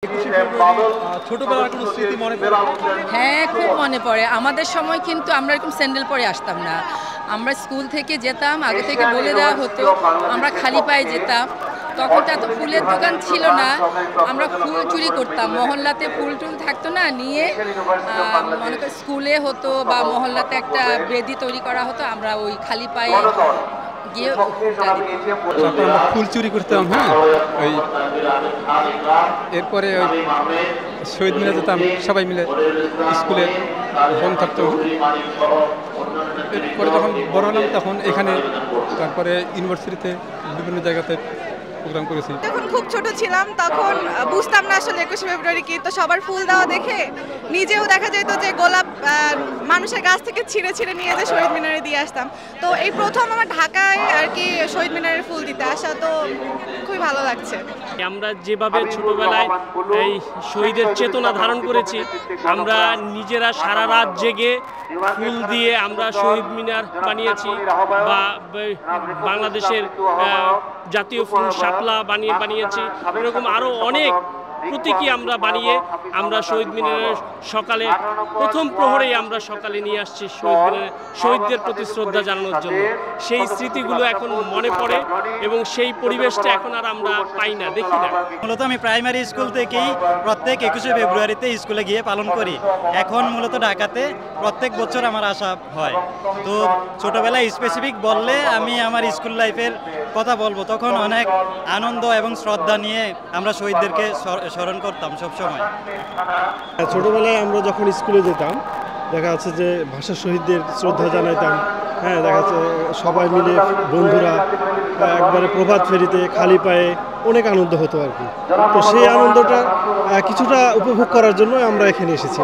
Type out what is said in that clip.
21শে ফেব্রুয়ারি ছোটবেলার কোনো স্মৃতি মনে পড়ে? হ্যাঁ, খুব মনে পড়ে। আমাদের সময় কিন্তু আমরা এরকম স্যান্ডেল পরে আসতাম না। আমরা স্কুল থেকে যেতাম, আগে থেকে বলে দেওয়া হতো, আমরা খালি পায়ে যেতাম। তখন তো এত ফুলের দোকান ছিল না। আমরা ফুল চুরি করতাম। মহল্লাতে ফুল-টুল থাকতো না, নিয়ে মনে করি স্কুলে হতো বা মহল্লাতে একটা বেদি তৈরি করা হতো। আমরা ওই খালি পায়ে গিয়ে তারপর আমরা ফুল চুরি করতাম, হ্যাঁ। ওই এরপরে ওই শহীদ মিনারে যেতাম সবাই মিলে, স্কুলে বন্ধ থাকতো। এরপরে যখন বড় হলাম তখন এখানে, তারপরে ইউনিভার্সিটিতে বিভিন্ন জায়গাতে প্রোগ্রাম করেছি। যখন খুব ছোট ছিলাম তখন বুঝতাম না আসলে 21শে ফেব্রুয়ারি কি, তো সবার ফুল দেওয়া দেখে নিজেও দেখা যেত যে গোলাপ মানুষের গাছ থেকে ছিঁড়ে ছিঁড়ে নিয়ে যে শহীদ মিনারে দিয়ে আসতাম। তো এই প্রথম আমার ঢাকায় আর কি শহীদ মিনারের ফুল দিতে আসা, তো খুবই ভালো লাগছে। আমরা যেভাবে ছোটবেলায় এই শহীদের চেতনা ধারণ করেছি, আমরা নিজেরা সারা রাত জেগে ফুল দিয়ে আমরা শহীদ মিনার বানিয়েছি, বা বাংলাদেশের জাতীয় ফুল শাপলা বানিয়েছি। এরকম আরও অনেক প্রতীকী আমরা বানিয়ে আমরা শহীদ মিনারের সকালে প্রথম প্রহরেই আমরা সকালে নিয়ে আসছি শহীদ মিনারে শহীদদের প্রতি শ্রদ্ধা জানানোর জন্য। সেই স্মৃতিগুলো এখন মনে পড়ে এবং সেই পরিবেশটা এখন আর আমরা পাই না, দেখি না। মূলত আমি প্রাইমারি স্কুল থেকেই প্রত্যেক 21শে ফেব্রুয়ারিতে স্কুলে গিয়ে পালন করি। এখন মূলত ঢাকাতে প্রত্যেক বছর আমার আসা হয়। তো ছোটোবেলায় স্পেসিফিক বললে আমি আমার স্কুল লাইফের কথা বলবো, তখন অনেক আনন্দ এবং শ্রদ্ধা নিয়ে আমরা শহীদদেরকে স্মরণ করতাম সবসময়। ছোটোবেলায় আমরা যখন স্কুলে যেতাম, দেখা যাচ্ছে যে ভাষা শহীদদের শ্রদ্ধা জানাইতাম। হ্যাঁ, দেখা যাচ্ছে সবাই মিলে বন্ধুরা একবারে প্রভাত ফেরিতে খালি পায়ে অনেক আনন্দ হতো আর কি। তো সেই আনন্দটা কিছুটা উপভোগ করার জন্য আমরা এখানে এসেছি।